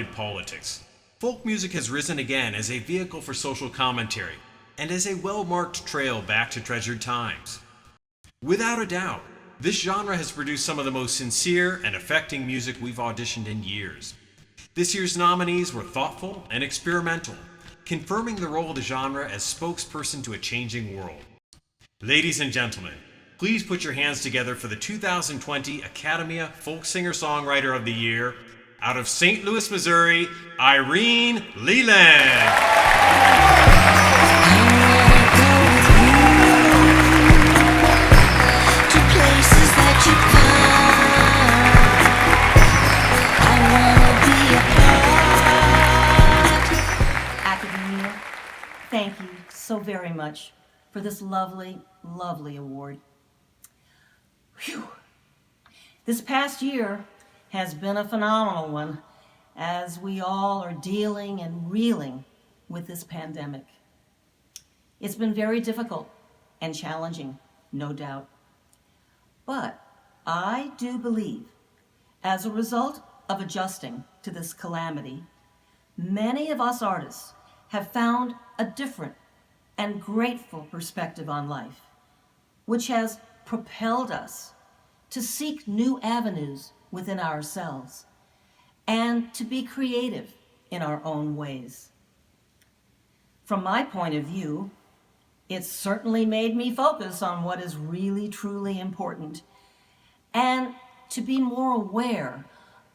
one-sided politics. Folk music has risen again as a vehicle for social commentary and as a well-marked trail back to treasured times. Without a doubt, this genre has produced some of the most sincere and affecting music we've auditioned in years. This year's nominees were thoughtful and experimental, confirming the role of the genre as spokesperson to a changing world. Ladies and gentlemen, please put your hands together for the 2020 Akademia Folk Singer-Songwriter of the Year, out of St. Louis, Missouri, Irene Leland. Akademia, thank you so very much for this lovely, lovely award. Whew. This past year has been a phenomenal one as we all are dealing and reeling with this pandemic. It's been very difficult and challenging, no doubt. But I do believe, as a result of adjusting to this calamity, many of us artists have found a different and grateful perspective on life, which has propelled us to seek new avenues within ourselves and to be creative in our own ways. From my point of view, it's certainly made me focus on what is really, truly important and to be more aware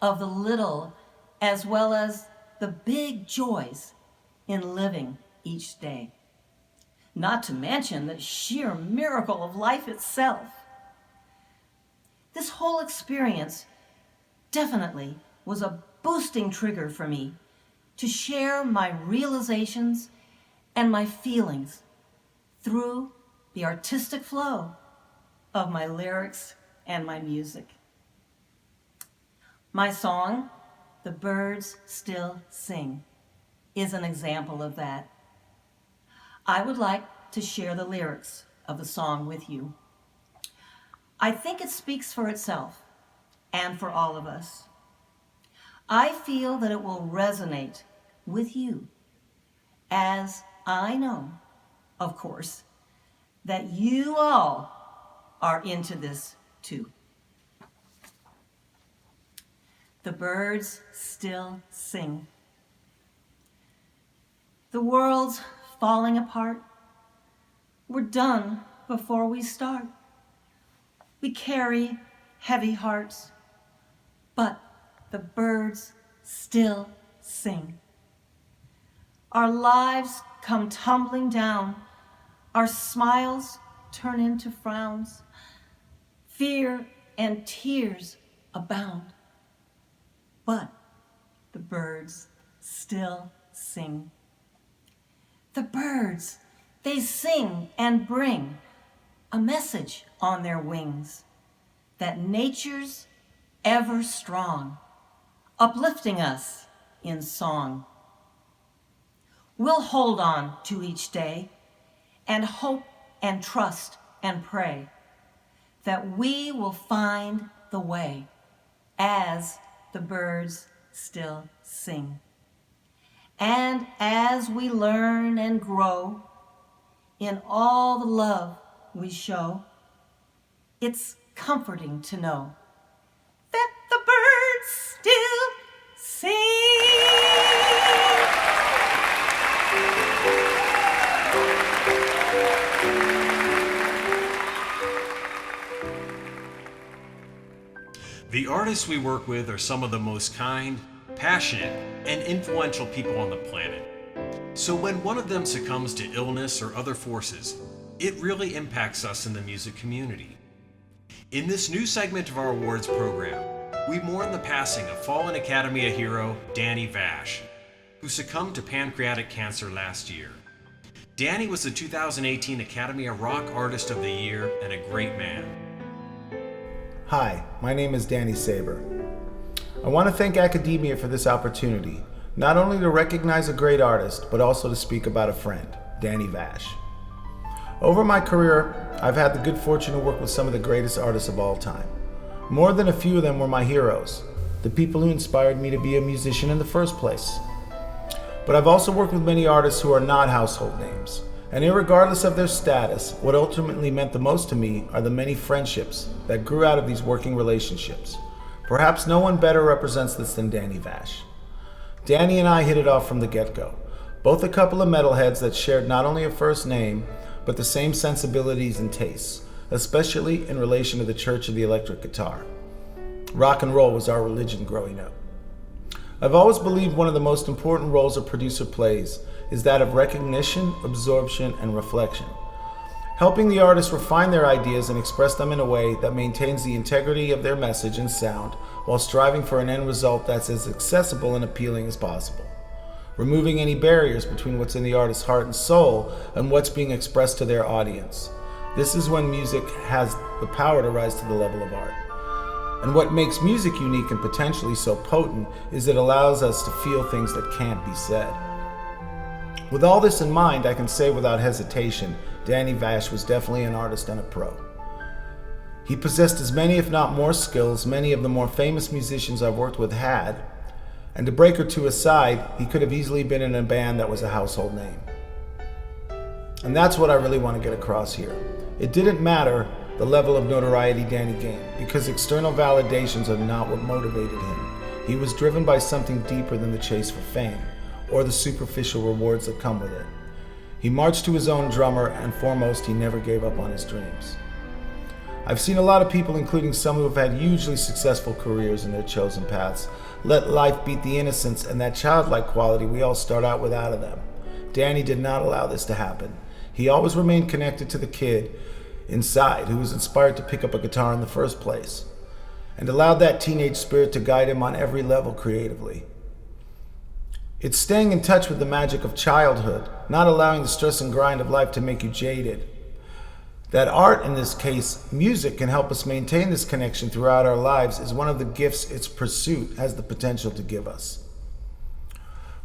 of the little as well as the big joys in living each day. Not to mention the sheer miracle of life itself. This whole experience definitely was a boosting trigger for me to share my realizations and my feelings through the artistic flow of my lyrics and my music. My song, "The Birds Still Sing," is an example of that. I would like to share the lyrics of the song with you. I think it speaks for itself and for all of us. I feel that it will resonate with you, as I know, of course, that you all are into this too. The birds still sing. The world's falling apart. We're done before we start. We carry heavy hearts, but the birds still sing. Our lives come tumbling down. Our smiles turn into frowns. Fear and tears abound. But the birds still sing. The birds, they sing and bring a message on their wings that nature's ever strong, uplifting us in song. We'll hold on to each day and hope and trust and pray that we will find the way as the birds still sing. And as we learn and grow in all the love we show, it's comforting to know that the birds still sing. The artists we work with are some of the most kind, passionate, and influential people on the planet. So when one of them succumbs to illness or other forces, it really impacts us in the music community. In this new segment of our awards program, we mourn the passing of fallen Akademia hero Danny Vash, who succumbed to pancreatic cancer last year. Danny was the 2018 Akademia Rock Artist of the Year and a great man. Hi, my name is Danny Saber. I want to thank Akademia for this opportunity, not only to recognize a great artist, but also to speak about a friend, Danny Vash. Over my career, I've had the good fortune to work with some of the greatest artists of all time. More than a few of them were my heroes. the people who inspired me to be a musician in the first place. But I've also worked with many artists who are not household names. And irregardless of their status, what ultimately meant the most to me are the many friendships that grew out of these working relationships. Perhaps no one better represents this than Danny Vash. Danny and I hit it off from the get-go. Both a couple of metalheads that shared not only a first name, but the same sensibilities and tastes, especially in relation to the Church of the Electric Guitar. Rock and roll was our religion growing up. I've always believed one of the most important roles a producer plays is that of recognition, absorption, and reflection. Helping the artist refine their ideas and express them in a way that maintains the integrity of their message and sound while striving for an end result that's as accessible and appealing as possible. Removing any barriers between what's in the artist's heart and soul and what's being expressed to their audience. This is when music has the power to rise to the level of art. And what makes music unique and potentially so potent is it allows us to feel things that can't be said. With all this in mind, I can say without hesitation, Danny Vash was definitely an artist and a pro. He possessed as many, if not more, skills many of the more famous musicians I've worked with had, and to break or two aside, he could have easily been in a band that was a household name. And that's what I really want to get across here. It didn't matter the level of notoriety Danny gained, because external validations are not what motivated him. He was driven by something deeper than the chase for fame, or the superficial rewards that come with it. He marched to his own drummer, and foremost, he never gave up on his dreams. I've seen a lot of people, including some who have had hugely successful careers in their chosen paths, let life beat the innocence and that childlike quality we all start out with out of them. Danny did not allow this to happen. He always remained connected to the kid inside who was inspired to pick up a guitar in the first place, and allowed that teenage spirit to guide him on every level creatively. It's staying in touch with the magic of childhood, not allowing the stress and grind of life to make you jaded. That art, in this case, music, can help us maintain this connection throughout our lives is one of the gifts its pursuit has the potential to give us.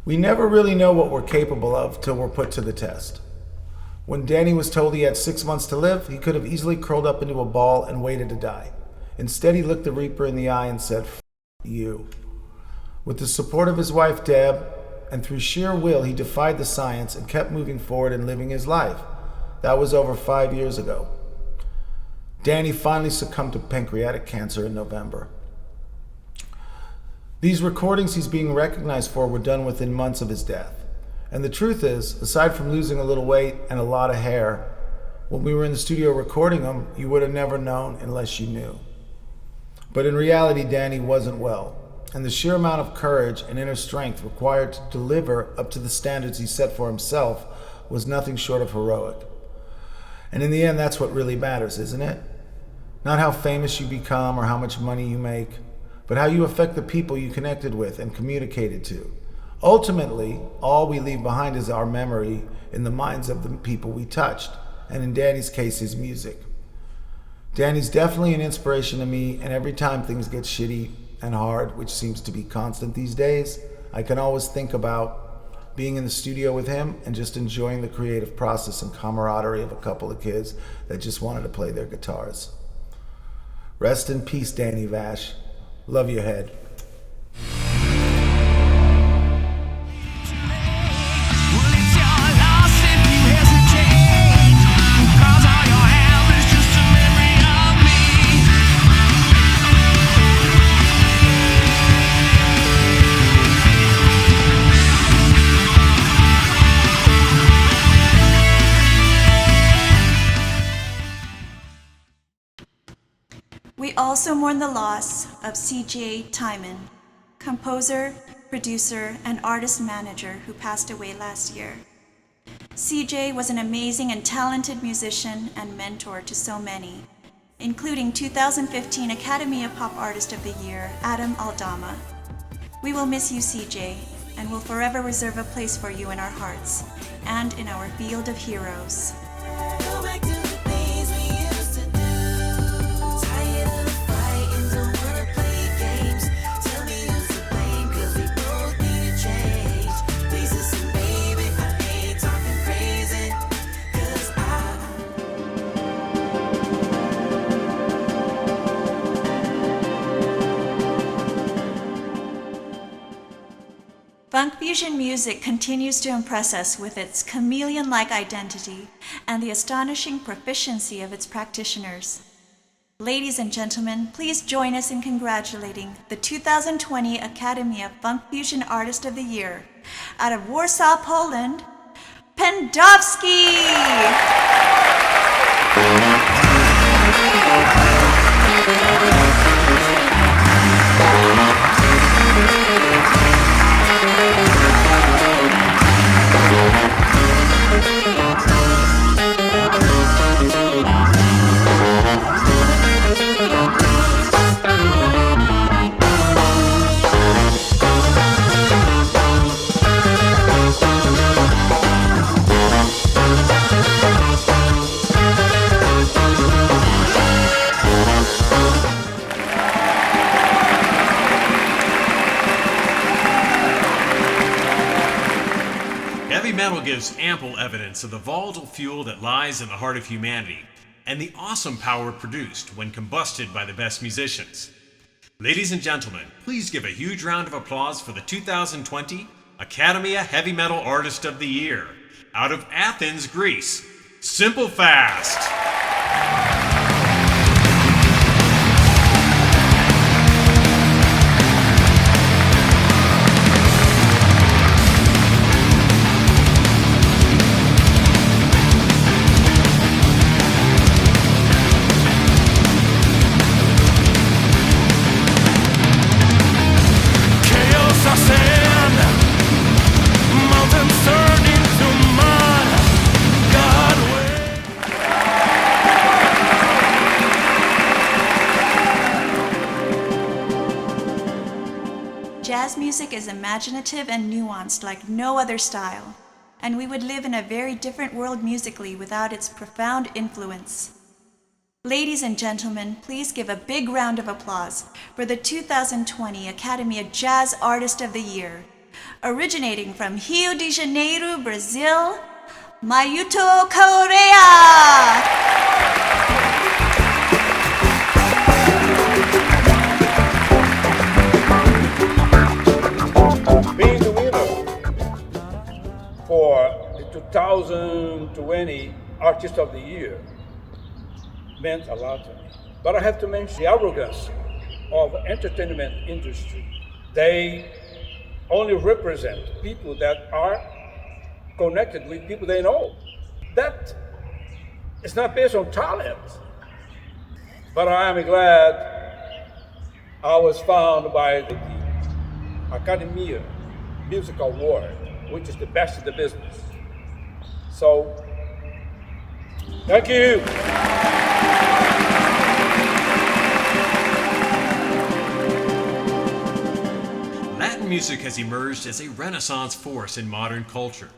We never really know what we're capable of till we're put to the test. When Danny was told he had 6 months to live, he could have easily curled up into a ball and waited to die. Instead, he looked the Reaper in the eye and said, "F you." With the support of his wife, Deb, and through sheer will, he defied the science and kept moving forward and living his life. That was over 5 years ago. Danny finally succumbed to pancreatic cancer in November. These recordings he's being recognized for were done within months of his death. And the truth is, aside from losing a little weight and a lot of hair, when we were in the studio recording them, you would have never known unless you knew. But in reality, Danny wasn't well, and the sheer amount of courage and inner strength required to deliver up to the standards he set for himself was nothing short of heroic. And in the end, that's what really matters, isn't it? Not how famous you become or how much money you make, but how you affect the people you connected with and communicated to. Ultimately, all we leave behind is our memory in the minds of the people we touched, and in Danny's case, his music. Danny's definitely an inspiration to me, and every time things get shitty and hard, which seems to be constant these days, I can always think about being in the studio with him and just enjoying the creative process and camaraderie of a couple of kids that just wanted to play their guitars. Rest in peace, Danny Vash. Love your head. We also mourn the loss of C.J. Timon, composer, producer, and artist manager who passed away last year. C.J. was an amazing and talented musician and mentor to so many, including 2015 Akademia Pop Artist of the Year, Adam Aldama. We will miss you, C.J., and will forever reserve a place for you in our hearts and in our field of heroes. Funk fusion music continues to impress us with its chameleon-like identity and the astonishing proficiency of its practitioners. Ladies and gentlemen, please join us in congratulating the 2020 Akademia Funk Fusion Artist of the Year out of Warsaw, Poland, Pendowski! Heavy metal gives ample evidence of the volatile fuel that lies in the heart of humanity and the awesome power produced when combusted by the best musicians. Ladies and gentlemen, please give a huge round of applause for the 2020 Akademia Heavy Metal Artist of the Year out of Athens, Greece, Simple Fast. Jazz music is imaginative and nuanced like no other style, and we would live in a very different world musically without its profound influence. Ladies and gentlemen, please give a big round of applause for the 2020 Akademia Jazz Artist of the Year, originating from Rio de Janeiro, Brazil, Mayuto Korea! Being the winner for the 2020 Artist of the Year meant a lot to me. But I have to mention the arrogance of the entertainment industry. They only represent people that are connected with people they know. That is not based on talent. But I am glad I was found by the Akademia Music Award, which is the best in the business. So, thank you. Latin music has emerged as a renaissance force in modern culture,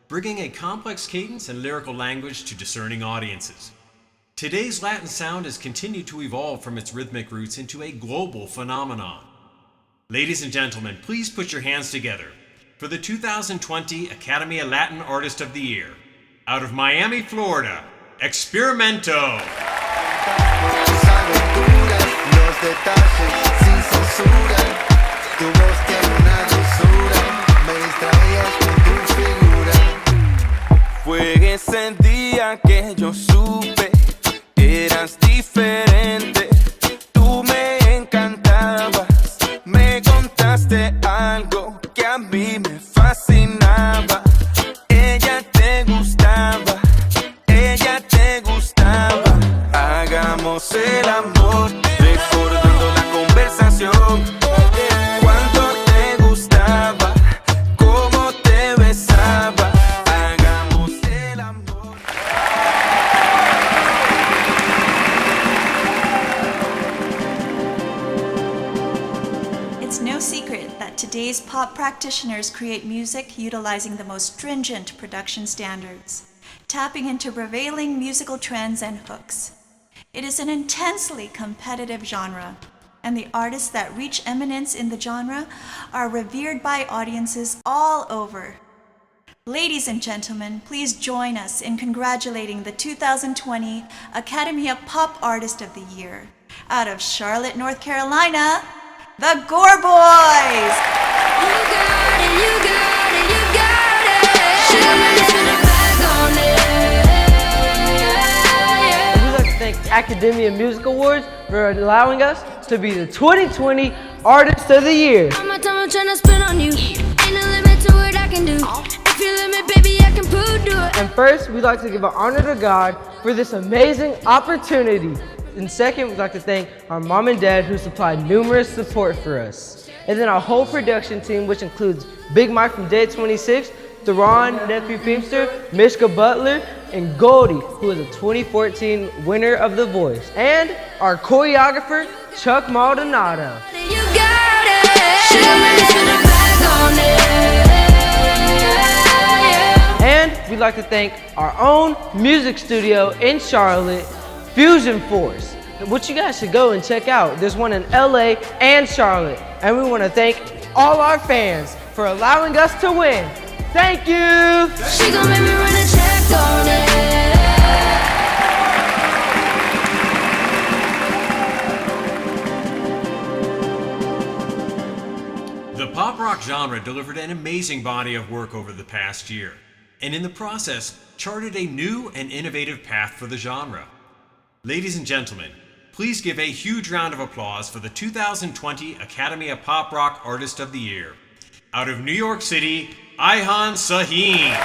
bringing a complex cadence and lyrical language to discerning audiences. Today's Latin sound has continued to evolve from its rhythmic roots into a global phenomenon. Ladies and gentlemen, please put your hands together for the 2020 Akademia Latin Artist of the Year, out of Miami, Florida, Experimento. Fue ese día que yo supe que eras diferente. Tú me encantabas, me contaste algo que a mí me fascinaba. Ella te gustaba, ella te gustaba. Hagamos el amor, recordando la conversación. Cuánto te gustaba, cómo te besaba. Hagamos el amor. It's no secret that today's pop practitioners create music utilizing the most stringent production standards, tapping into prevailing musical trends and hooks. It is an intensely competitive genre, and the artists that reach eminence in the genre are revered by audiences all over. Ladies and gentlemen, please join us in congratulating the 2020 Akademia Pop Artist of the Year, out of Charlotte, North Carolina, the Gore Boys! You got it. You got it, you got it. She gon' make me spend a bag on it. We'd like to thank Akademia Music Awards for allowing us to be the 2020 Artist of the Year. All my time I'm tryna spend on you. Ain't no limit to what I can do. If you let me, baby, I can prove do it. And first, we'd like to give an honor to God for this amazing opportunity. And second, we'd like to thank our mom and dad who supplied numerous support for us. And then our whole production team, which includes Big Mike from Day 26, Theron, Nephew Peepster, Mishka Butler, and Goldie, who is a 2014 winner of The Voice. And our choreographer, Chuck Maldonado. You got it. She gon' make me spend a bag on it. And we'd like to thank our own music studio in Charlotte, Fusion Force, which you guys should go and check out. There's one in LA and Charlotte. And we want to thank all our fans for allowing us to win. Thank you! She gon' make me run a check on it. The pop rock genre delivered an amazing body of work over the past year, and in the process, charted a new and innovative path for the genre. Ladies and gentlemen, please give a huge round of applause for the 2020 Akademia Pop Rock Artist of the Year. Out of New York City, Ayhan Sahin.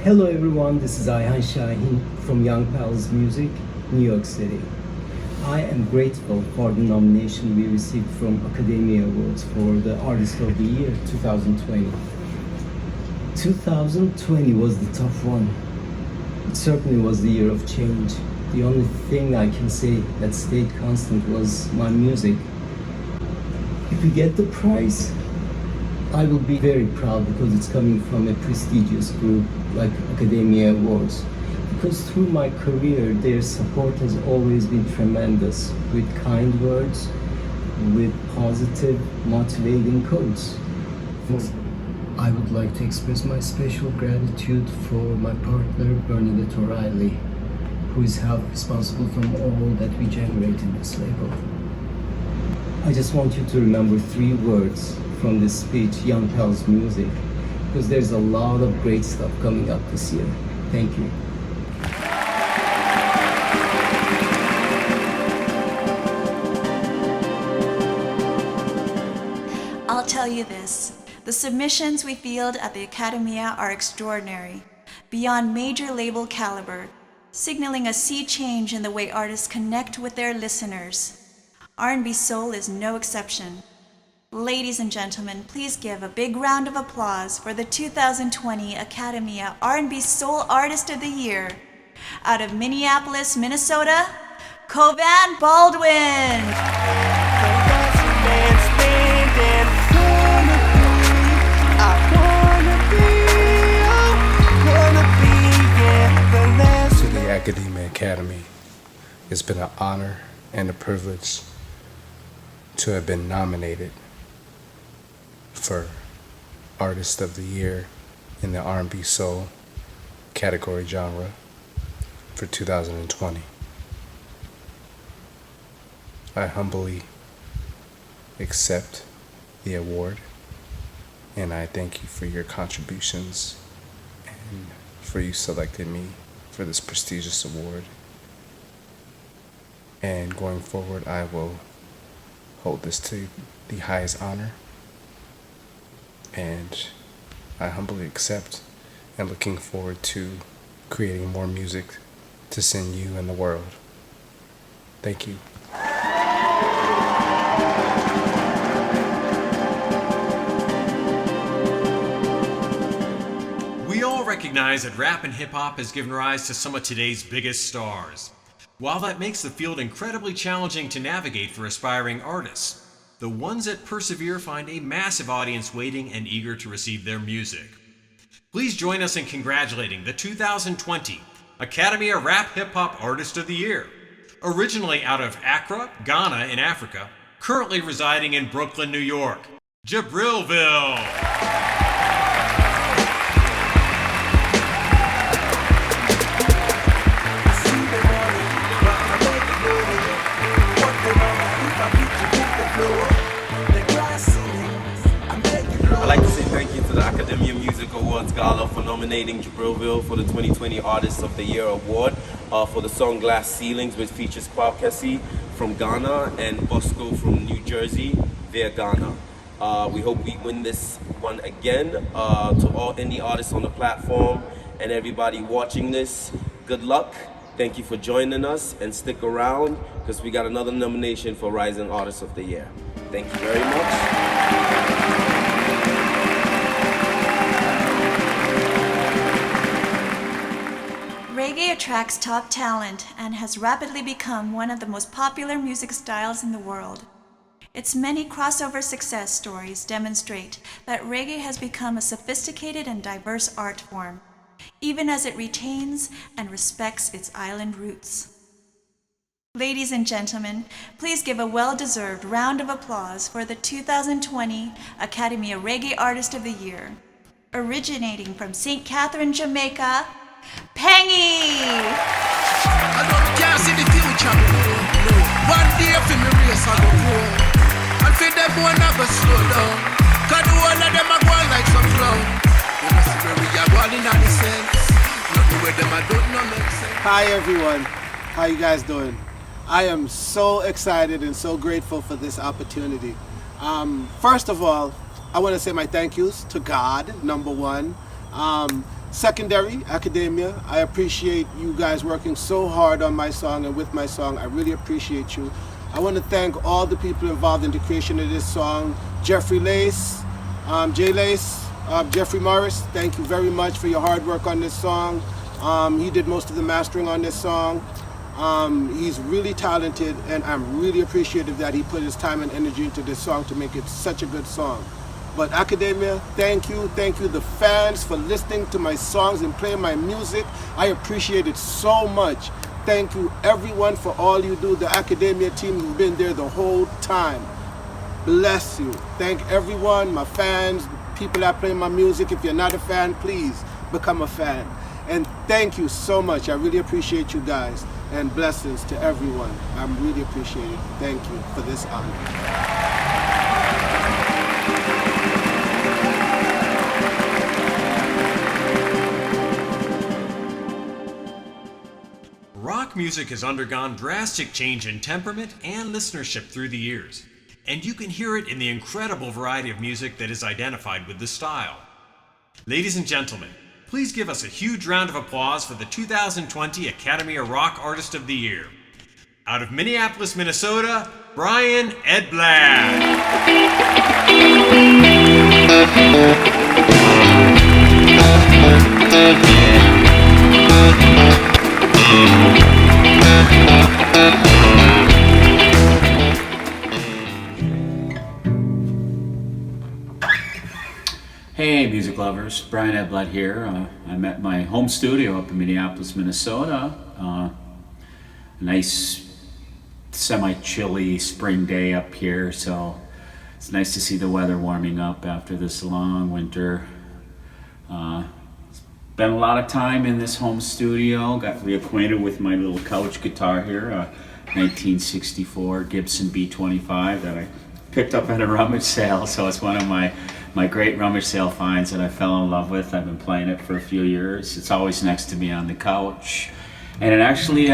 Hello everyone, this is Ayhan Şahin from Young Pals Music, New York City. I am grateful for the nomination we received from Akademia Awards for the Artist of the Year 2020. 2020 was the tough one. It certainly was the year of change. The only thing I can say that stayed constant was my music. If we get the prize, I will be very proud because it's coming from a prestigious group like Akademia Awards. Because through my career, their support has always been tremendous, with kind words, with positive, motivating quotes. I would like to express my special gratitude for my partner, Bernadette O'Reilly, who is half responsible from all that we generate in this label. I just want you to remember 3 words from this speech, Young Pals Music, because there's a lot of great stuff coming up this year. Thank you. I'll tell you this, the submissions we field at the Akademia are extraordinary, beyond major label caliber, signaling a sea change in the way artists connect with their listeners. R&B Soul is no exception. Ladies and gentlemen, please give a big round of applause for the 2020 Akademia R&B Soul Artist of the Year. Out of Minneapolis, Minnesota, Kovan Baldwin. To the Akademia Academy, it's been an honor and a privilege to have been nominated for Artist of the Year in the R&B Soul category genre for 2020. I humbly accept the award, and I thank you for your contributions and for you selecting me for this prestigious award. And going forward, I will hold this to the highest honor, and I humbly accept and looking forward to creating more music to send you and the world. Thank you. We all recognize that rap and hip-hop has given rise to some of today's biggest stars. While that makes the field incredibly challenging to navigate for aspiring artists, the ones that persevere find a massive audience waiting and eager to receive their music. Please join us in congratulating the 2020 Akademia Rap Hip Hop Artist of the Year. Originally out of Accra, Ghana in Africa, currently residing in Brooklyn, New York, Jabrilville. nominating Jabrilville for the 2020 Artist of the Year Award for the song Glass Ceilings, which features Kwakesi from Ghana and Bosco from New Jersey via Ghana. We hope we win this one again. To all indie artists on the platform and everybody watching this, good luck. Thank you for joining us, and stick around because we got another nomination for Rising Artist of the Year. Thank you very much. Reggae attracts top talent and has rapidly become one of the most popular music styles in the world. Its many crossover success stories demonstrate that reggae has become a sophisticated and diverse art form, even as it retains and respects its island roots. Ladies and gentlemen, please give a well-deserved round of applause for the 2020 Akademia Reggae Artist of the Year. Originating from St. Catherine, Jamaica, Pengy! I can't see the future, no. One day for me race I go go. And for them one I go slow down. Cause the whole of them are going like some clown. You know see where we are going in the sense. Not the way them I don't know make sense. Hi everyone, how you guys doing? I am so excited and so grateful for this opportunity. First of all, I want to say my thank yous to God, number one. Secondary, Akademia, I appreciate you guys working so hard on my song and with my song. I really appreciate you. I want to thank all the people involved in the creation of this song. Jeffrey Lace, Jay Lace, Jeffrey Morris, thank you very much for your hard work on this song. He did most of the mastering on this song. He's really talented, and I'm really appreciative that he put his time and energy into this song to make it such a good song. But Akademia, thank you, the fans, for listening to my songs and playing my music. I appreciate it so much. Thank you everyone for all you do. The Akademia team has been there the whole time. Bless you. Thank everyone, my fans, people that play my music. If you're not a fan, please become a fan. And thank you so much. I really appreciate you guys. And blessings to everyone. I really appreciate it. Thank you for this honor. Rock music has undergone drastic change in temperament and listenership through the years, and you can hear it in the incredible variety of music that is identified with the style. Ladies and gentlemen, please give us a huge round of applause for the 2020 Akademia Rock Artist of the Year. Out of Minneapolis, Minnesota, Brian Edblad. Hey music lovers, Brian Edblad here. I'm at my home studio up in Minneapolis, Minnesota. A nice semi-chilly spring day up here, so it's nice to see the weather warming up after this long winter. Spent a lot of time in this home studio, got reacquainted with my little couch guitar here, a 1964 Gibson B25 that I picked up at a rummage sale, so it's one of my great rummage sale finds that I fell in love with. I've been playing it for a few years. It's always next to me on the couch. And it actually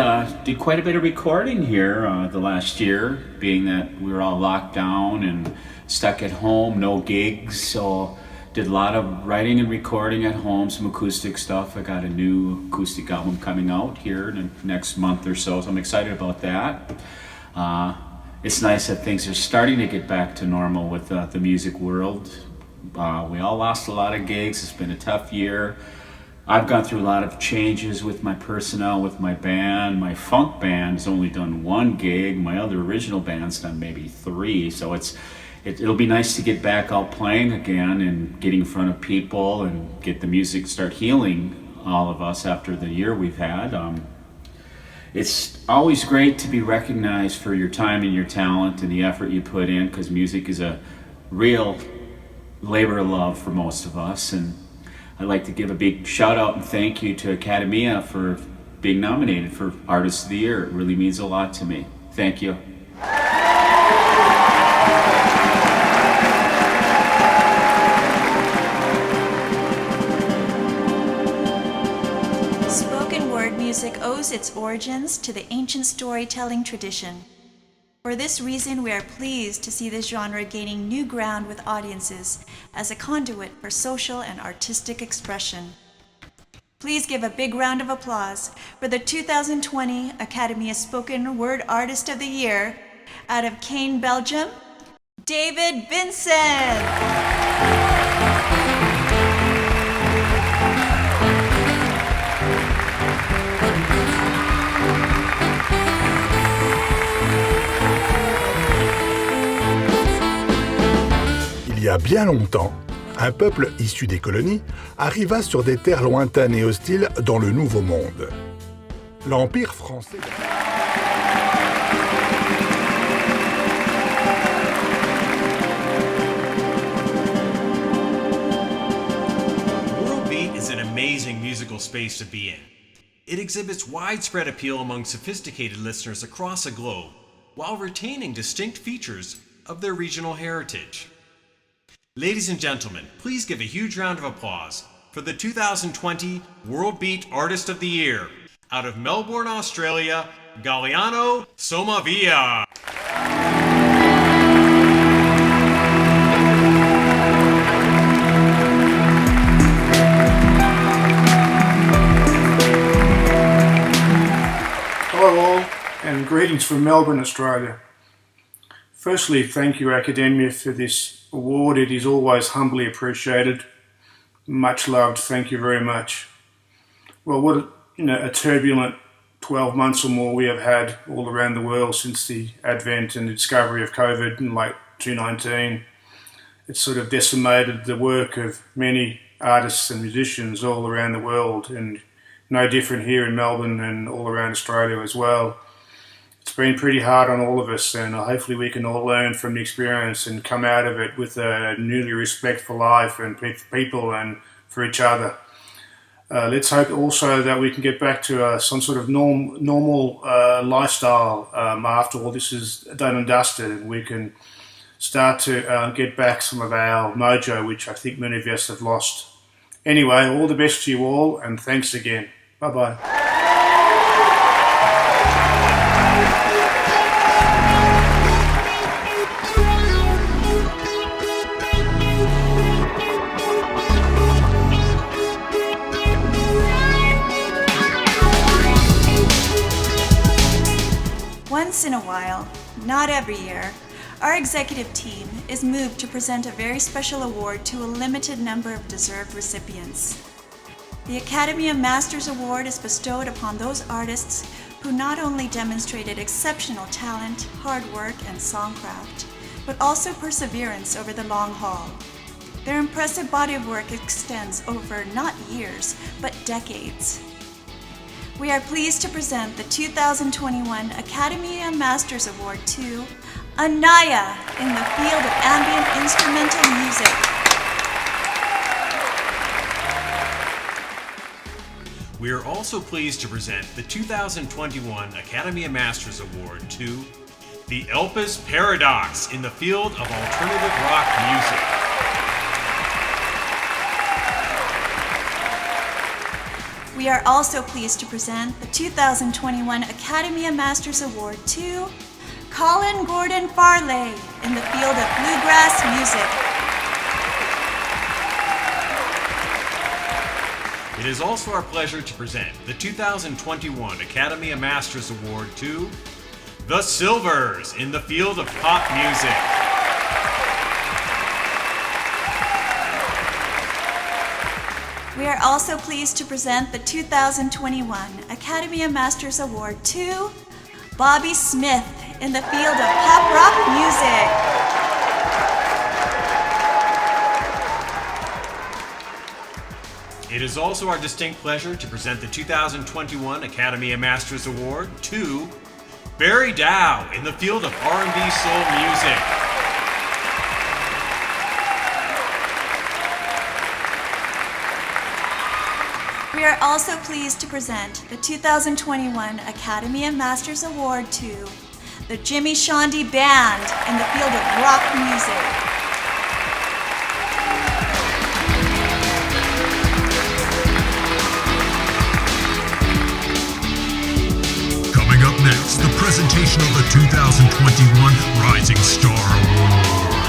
did quite a bit of recording here the last year, being that we were all locked down and stuck at home, no gigs. So did a lot of writing and recording at home, some acoustic stuff. I got a new acoustic album coming out here in the next month or so, so I'm excited about that. It's nice that things are starting to get back to normal with the music world. We all lost a lot of gigs. It's been a tough year. I've gone through a lot of changes with my personnel, with my band. My funk band has only done one gig. My other original band's done maybe 3. So it'll be nice to get back out playing again and getting in front of people and get the music start healing all of us after the year we've had. It's always great to be recognized for your time and your talent and the effort you put in, because music is a real labor of love for most of us. And I'd like to give a big shout out and thank you to Akademia for being nominated for Artist of the Year. It really means a lot to me. Thank you. music owes its origins to the ancient storytelling tradition. For this reason, we are pleased to see this genre gaining new ground with audiences as a conduit for social and artistic expression. Please give a big round of applause for the 2020 Akademia Spoken Word Artist of the Year out of Caen, Belgium, David Vincent. Il y a bien longtemps, un peuple issu des colonies arriva sur des terres lointaines et hostiles dans le Nouveau Monde. L'Empire français... World Beat is an amazing musical space to be in. It exhibits widespread appeal among sophisticated listeners across the globe, while retaining distinct features of their regional heritage. Ladies and gentlemen, please give a huge round of applause for the 2020 World Beat Artist of the Year out of Melbourne, Australia, Galliano Somavia. Hello all, and greetings from Melbourne, Australia. Firstly, thank you Academia for this award. It is always humbly appreciated. Much loved, thank you very much. Well, what a turbulent 12 months or more we have had all around the world since the advent and discovery of COVID in late 2019. It's sort of decimated the work of many artists and musicians all around the world, and no different here in Melbourne and all around Australia as well. It's been pretty hard on all of us, and hopefully we can all learn from the experience and come out of it with a newly respect for life and people and for each other. Let's hope also that we can get back to some sort of normal lifestyle after all this is done and dusted, and we can start to get back some of our mojo, which I think many of us have lost. Anyway, all the best to you all, and thanks again. Bye-bye. Once in a while, not every year, our executive team is moved to present a very special award to a limited number of deserved recipients. The Akademia Masters Award is bestowed upon those artists who not only demonstrated exceptional talent, hard work, and songcraft, but also perseverance over the long haul. Their impressive body of work extends over not years, but decades. We are pleased to present the 2021 Akademia Masters Award to Anaya in the field of ambient instrumental music. We are also pleased to present the 2021 Akademia Masters Award to the Elpis Paradox in the field of alternative rock music. We are also pleased to present the 2021 Akademia Masters Award to Colin Gordon Farley in the field of bluegrass music. It is also our pleasure to present the 2021 Akademia Masters Award to the Silvers in the field of pop music. We are also pleased to present the 2021 Akademia Masters Award to Bobby Smith in the field of pop rock music. It is also our distinct pleasure to present the 2021 Akademia Masters Award to Barry Dow in the field of R&B soul music. We are also pleased to present the 2021 Akademia Masters Award to the Jimmy Shondi Band in the field of rock music. Up next, the presentation of the 2021 Rising Star Award.